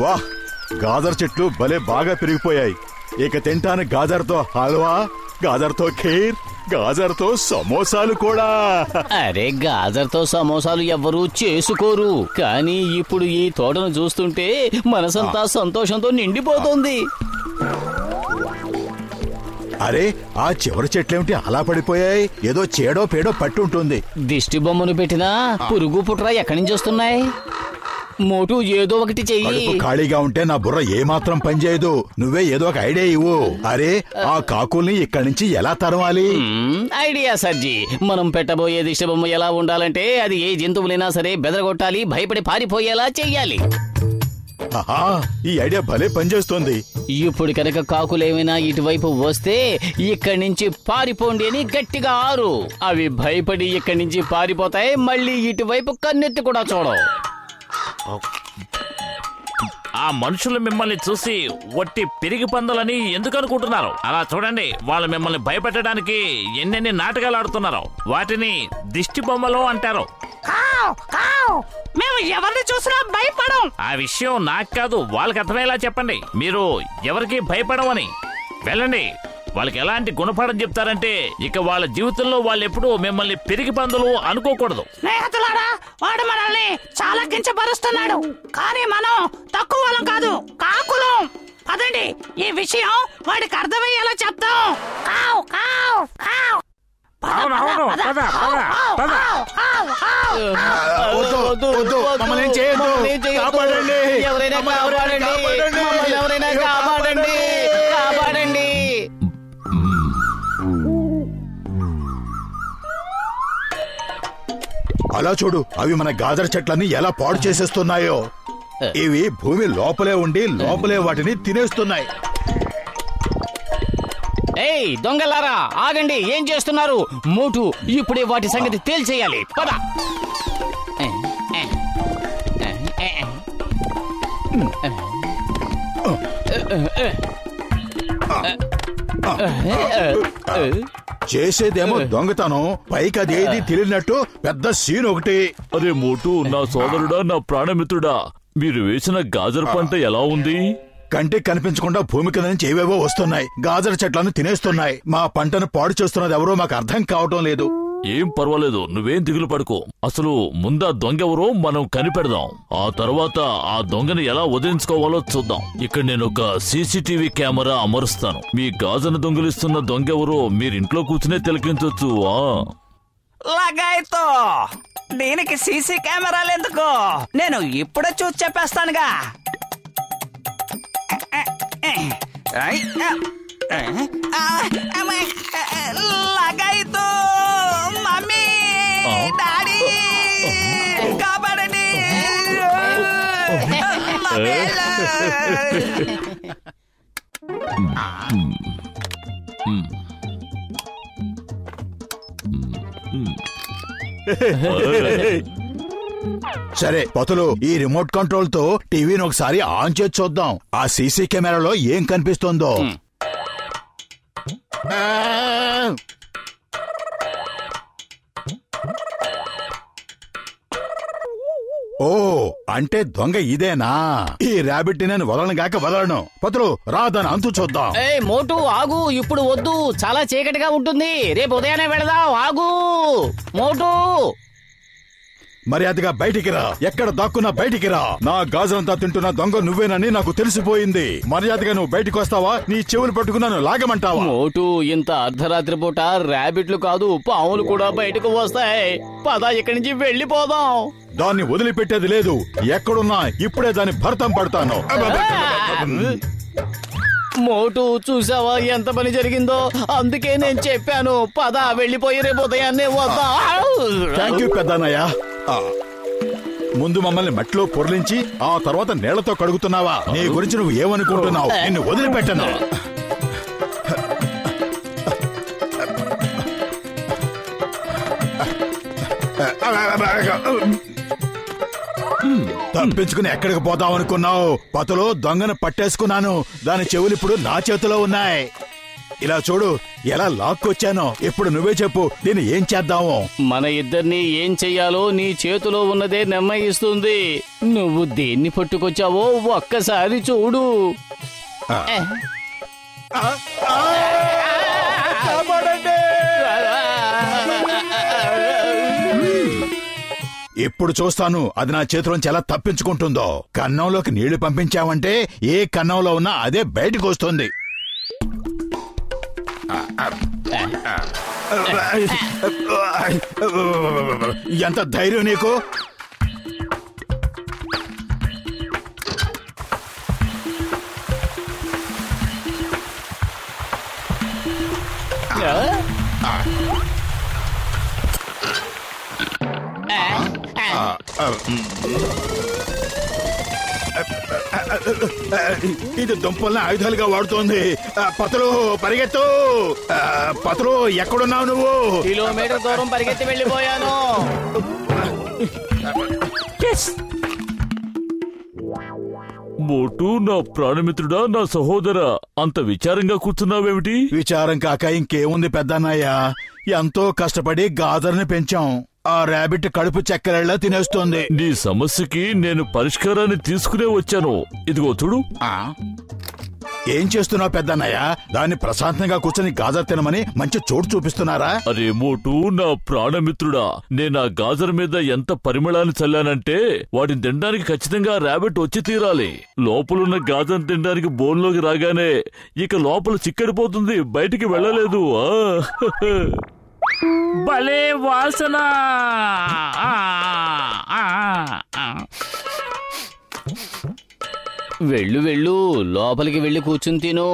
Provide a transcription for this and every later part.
వాహ్, గాజర్ చెట్లు భలే బాగా పెరిగిపోయాయి. ఇక తింటాను గాజర్తో హల్వా, గాజర్తో ఖీర్, గాజర్తో సమోసాలు కూడా. అరే, గాజర్తో సమోసాలు ఎవ్వరూ చేసుకోరు, కానీ ఇప్పుడు ఈ తోటను చూస్తుంటే మనసంతా సంతోషంతో నిండిపోతుంది. అరే, ఆ చివరి చెట్లేమిటి అలా పడిపోయాయి? ఏదో చేడో పేడో పట్టి ఉంటుంది. దిష్టి బొమ్మను పెట్టినా పురుగు పుట్రా ఎక్కడి నుంచి వస్తున్నాయి? మోటు ఏదో ఒకటి చెయ్యి. ఖాళీగా ఉంటే నా బుర్ర ఏమాత్రం పనిచేయదు. నువ్వే ఏదో ఒక ఐడియా ఇవ్వు. అరే, ఆ కాకుల్ని ఇక్కడి నుంచి ఎలా తరవాలి? ఐడియా సర్జీ. మనం పెట్టబోయే దిష్టి బొమ్మ ఎలా ఉండాలంటే అది ఏ జంతువులైనా సరే బెదరగొట్టాలి, భయపడి పారిపోయేలా చెయ్యాలి. ఈ ఐడియా భలే పనిచేస్తుంది. ఇప్పుడు కనుక కాకులేమైనా ఇటువైపు వస్తే ఇక్కడి నుంచి పారిపోండి అని గట్టిగా ఆరు. అవి భయపడి ఇక్కడి నుంచి పారిపోతాయి, మళ్ళీ ఇటువైపు కన్నెత్తి కూడా చూడవు. ఆ మనుషులు మిమ్మల్ని చూసి ఒట్టి పిరిగి పందులని ఎందుకు అనుకుంటున్నారు? అలా చూడండి, వాళ్ళు మిమ్మల్ని భయపెట్టడానికి ఎన్నెన్ని నాటకాలు ఆడుతున్నారు. వాటిని దిష్టి బొమ్మలు అంటారు. మేము ఎవరిని చూసినా భయపడం. ఆ విషయం నాకు కాదు, వాళ్ళకి అర్థమయ్యేలా చెప్పండి. మీరు ఎవరికి భయపడమని. వెళ్ళండి, వాళ్ళకి ఎలాంటి గుణపాఠం చెప్తారంటే ఇక వాళ్ళ జీవితంలో వాళ్ళు ఎప్పుడూ మిమ్మల్ని పిరిగి పందులు అనుకోకూడదు. స్నేహితులారా, వాడు మనల్ని చాలా కించపరుస్తున్నాడు, కానీ మనం తక్కువ వాళ్ళం కాదు, కాకులం. పదండి, ఈ విషయం వాడికి అర్థమయ్యేలా చెప్తాం. కావ్ కావ్ కావ్. అలా చూడు, అవి మన గాజర్ చెట్లన్నీ ఎలా పాడు చేసేస్తున్నాయో. ఇవి భూమి లోపలే ఉండి లోపలే వాటిని తినేస్తున్నాయి. ఏయ్ దొంగలారా, ఆగండి, ఏం చేస్తున్నారు? మోటు ఇప్పుడే వాటి సంగతి తేల్చేయాలి. పద. చేసేదేమో దొంగతనం, పైకి అదేది తెలియనట్టు పెద్ద సీన్ ఒకటి. అరే మోటు, నా సోదరుడా, నా ప్రాణమిత్రుడా, మీరు వేసిన గాజర్ పంట ఎలా ఉంది? కంటికి కనిపించకుండా భూమి కింద నుంచి ఏవేవో వస్తున్నాయి, గాజర్ చెట్లను తినేస్తున్నాయి. మా పంటను పాడు చేస్తున్నది ఎవరో మాకు అర్థం కావటం లేదు. ఏం పర్వాలేదు, నువ్వేం దిగులు పడుకో. అసలు ముందా దొంగెవరో మనం కనిపెడదాం, ఆ తర్వాత ఆ దొంగని ఎలా వదిలించుకోవాలో చూద్దాం. ఇక్కడ నేను ఒక సీసీటీవీ కెమెరా అమరుస్తాను. మీ గాజను దొంగిలిస్తున్న దొంగెవరో మీరింట్లో కూర్చునే తిలకించొచ్చు. లగాయితో దీనికి సీసీ కెమెరాలు ఎందుకు? నేను ఇప్పుడే చూసి చెప్పేస్తానుగా. లగాయితో మమ్మీ, డాడీ, కాపాడండి. సరే పతులు, ఈ రిమోట్ కంట్రోల్ తో టీవీని ఒకసారి ఆన్ చేసి చూద్దాం. ఆ సీసీ కెమెరాలో ఏం కనిపిస్తుందో. ఓ, అంటే దొంగ ఇదేనా? ఈ ర్యాబిట్ నేను వదలను. పతులు రా, దాని అంతు చూద్దాం. ఏయ్ మోటు, ఆగు, ఇప్పుడు వద్దు, చాలా చీకటిగా ఉంటుంది, రేపు ఉదయాన్నే వెళదాం. ఆగు మోటు. మర్యాదగా బయటికి రా, ఎక్కడ దాక్కున్నా బయటికి రా. నా గాజులంతా తింటున్న దొంగ నువ్వేనని నాకు తెలిసిపోయింది. మర్యాదగా నువ్వు బయటకు వస్తావా? నీ చెవులు పట్టుకున్నాను లాగమంటావా? మోటు, ఇంత అర్ధరాత్రి పూట ర్యాబిట్లు కాదు, పాములు కూడా బయటకు వస్తాయి. పద, ఇక్కడి నుంచి వెళ్ళిపోదాం. దాన్ని వదిలిపెట్టేది లేదు. ఎక్కడున్నా ఇప్పుడే దాన్ని భర్తం పడతాను. మోటు, చూసావా ఎంత పని జరిగిందో? అందుకే నేను చెప్పాను, పద వెళ్ళిపోయి రేపు ఉదయాన్నే వద్దాం. థ్యాంక్ యూ పెద్దన్నయ్య. ముందు మమ్మల్ని మట్టిలో పొరలించి ఆ తర్వాత నీళ్లతో కడుగుతున్నావా? నీ గురించి నువ్వు ఏమనుకుంటున్నావు? నిన్ను వదిలిపెట్టను. తప్పించుకుని ఎక్కడికి పోతావనుకున్నావు? పతులో దొంగను పట్టేసుకున్నాను. దాని చెవులు ఇప్పుడు నా చేతిలో ఉన్నాయి. ఇలా చూడు ఎలా లాక్కొచ్చానో. ఇప్పుడు నువ్వే చెప్పు, దీన్ని ఏం చేద్దాము? మన ఇద్దరిని ఏం చెయ్యాలో నీ చేతిలో ఉన్నదే నిర్ణయిస్తుంది. నువ్వు దేన్ని పట్టుకొచ్చావో ఒక్కసారి చూడు. ఇప్పుడు చూస్తాను అది నా చేతిలోంచి ఎలా తప్పించుకుంటుందో. కన్నంలోకి నీళ్లు పంపించావంటే ఏ కన్నంలో ఉన్నా అదే బయటకు వస్తుంది. ఎంత ధైర్యం నీకు? ఇది దుంపల్ని ఆయుధాలుగా వాడుతోంది. పతులు పరిగెత్తు. పతులు ఎక్కడున్నావు నువ్వు? కిలోమీటర్ దూరం పరిగెత్తి వెళ్ళిపోయాను. మోటు నా ప్రాణమిత్రుడా, నా సహోదరా, అంత విచారంగా కూర్చున్నావేమిటి? విచారం కాక ఇంకేముంది పెద్దన్నయ్య. ఎంతో కష్టపడి గాజర్ని పెంచాం. ఆ ర్యాబిట్ కడుపు చెక్కలలా తినేస్తోంది. నీ సమస్యకి నేను పరిష్కారాన్ని తీసుకునే వచ్చాను. ఇదిగో చూడు. ఏం చేస్తున్నావు పెద్దన్నయ్య? దాన్ని ప్రశాంతంగా కూర్చొని గాజర్ తినమని మంచి చోటు చూపిస్తున్నారా? అరే మోటు నా ప్రాణమిత్రుడా, నేను ఆ గాజర్ మీద ఎంత పరిమళాన్ని చల్లానంటే వాటిని తినడానికి ఖచ్చితంగా ర్యాబిట్ వచ్చి తీరాలి. లోపలున్న గాజర్ తినడానికి బోన్లోకి రాగానే ఇక లోపల చిక్కడిపోతుంది, బయటికి వెళ్ళలేదు. భలే వాసన. వెళ్ళు వెళ్ళు, లోపలికి వెళ్ళి కూర్చుని తిను.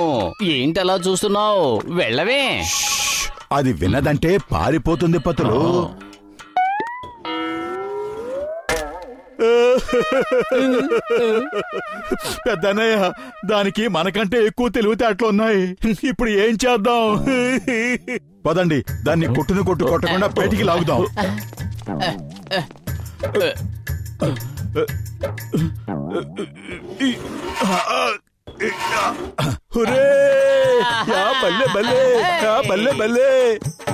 ఏంటలా చూస్తున్నావు? వెళ్ళవే. అది విన్నదంటే పారిపోతుంది పతులు. పెద్దన్నయ్య, దానికి మనకంటే ఎక్కువ తెలివితేటలున్నాయి. ఇప్పుడు ఏం చేద్దాం? పదండి, దాన్ని కొట్టును కొట్టకుండా బయటికి లాగుదాం.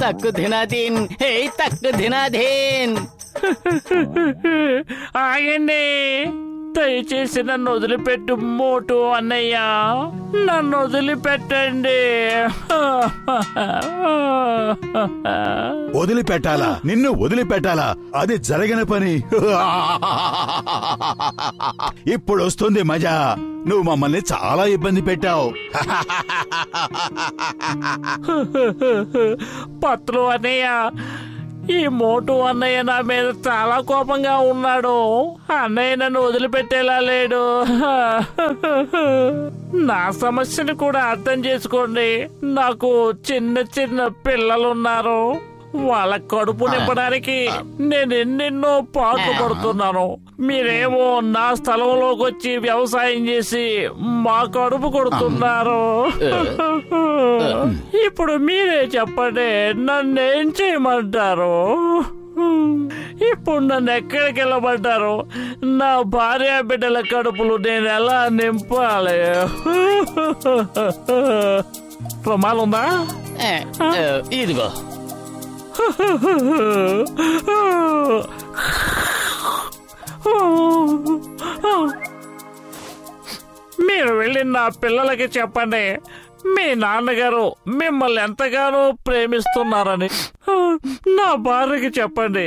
తక్కు దినాదీన్, హే తక్కు దినాదీన్. ఆగండి, దయచేసి నన్ను వదిలిపెట్టు మోటు అన్నయ్య, నన్ను వదిలిపెట్టండి. వదిలిపెట్టాలా? నిన్ను వదిలిపెట్టాలా? అది జరగని పని. ఇప్పుడు వస్తుంది మజా. నువ్వు మమ్మల్ని చాలా ఇబ్బంది పెట్టావు. పత్రు అన్నయ్య, ఈ మోటు అన్నయ్య నా మీద చాలా కోపంగా ఉన్నాడు. అన్నయ్య నన్ను వదిలిపెట్టేలా లేడు. నా సమస్యను కూడా అర్థం చేసుకోండి. నాకు చిన్న చిన్న పిల్లలున్నారు. వాళ్ళ కడుపు నింపడానికి నేను ఎన్నెన్నో పాటుపడుతున్నాను. మీరేమో నా స్థలంలోకి వచ్చి వ్యవసాయం చేసి మా కడుపు కొడుతున్నారు. ఇప్పుడు మీరే చెప్పండి, నన్నేం చేయమంటారు? ఇప్పుడు నన్ను ఎక్కడికి వెళ్ళమంటారు? నా భార్య బిడ్డల కడుపులు నేను ఎలా నింపాలి? ప్రమాదం ఉందా? ఇదిగో. మీరు వెళ్ళి నా పిల్లలకి చెప్పండి, మీ నాన్నగారు మిమ్మల్ని ఎంతగానో ప్రేమిస్తున్నారని. నా భార్యకి చెప్పండి,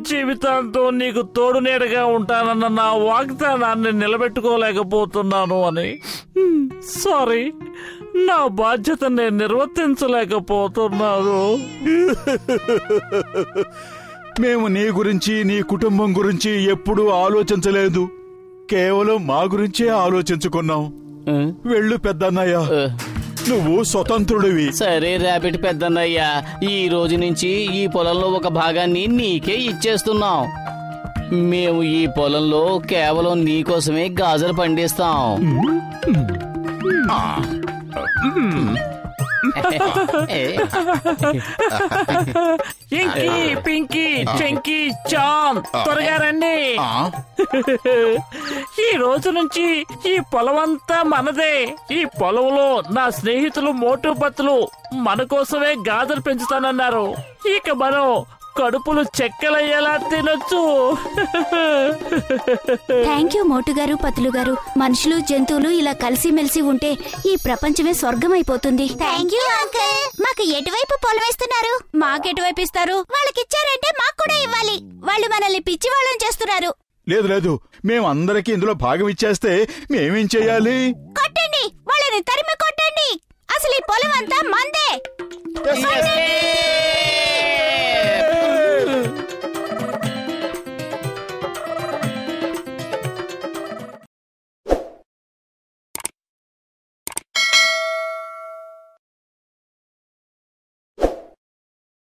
జీవితాంతం నీకు తోడు నీడగా ఉంటానన్న నా వాగ్దానాన్ని నిలబెట్టుకోలేకపోతున్నాను అని. సారీ, నా బాధ్యత నేను నిర్వర్తించలేకపోతున్నాను. మేము నీ గురించి, నీ కుటుంబం గురించి ఎప్పుడూ ఆలోచించలేదు. కేవలం మా గురించే ఆలోచించుకున్నాం. వెళ్ళు పెద్దన్నయ్య, నువ్వు స్వతంత్రుడివి. సరే ర్యాబిట్ పెద్దన్నయ్య, ఈ రోజు నుంచి ఈ పొలంలో ఒక భాగాన్ని నీకే ఇచ్చేస్తున్నాం. మేము ఈ పొలంలో కేవలం నీకోసమే గాజలు పండిస్తాం. ఇంకీ పింకీ చెంకీ చాన్ త్వరగా రండి. ఈ రోజు నుంచి ఈ పొలం అంతా మనదే. ఈ పొలంలో నా స్నేహితులు మోటు పత్తులు మన కోసమే గాజలు పెంచుతానన్నారు. ఇక మనం కడుపులు చెక్కలయ్యేలా తినొచ్చు. థ్యాంక్ యూ మోటు గారు, పతులు గారు. మనుషులు జంతువులు ఇలా కలిసిమెలిసి ఉంటే ఈ ప్రపంచమే స్వర్గం అయిపోతుంది. Thank you uncle. మాకు ఎటువైపు పొలం ఇస్తున్నారు? మాకెటువైపు ఇస్తారు? వాళ్ళకిచ్చారంటే మాకు కూడా ఇవ్వాలి. వాళ్ళు మనల్ని పిచ్చి వాళ్ళని చేస్తున్నారు. లేదు లేదు, మేమందరికి ఇందులో భాగం ఇచ్చేస్తే మేమేం చెయ్యాలి? కొట్టండి, వాళ్ళని తరిమి కొట్టండి. అసలు ఈ పొలం అంతా మందే.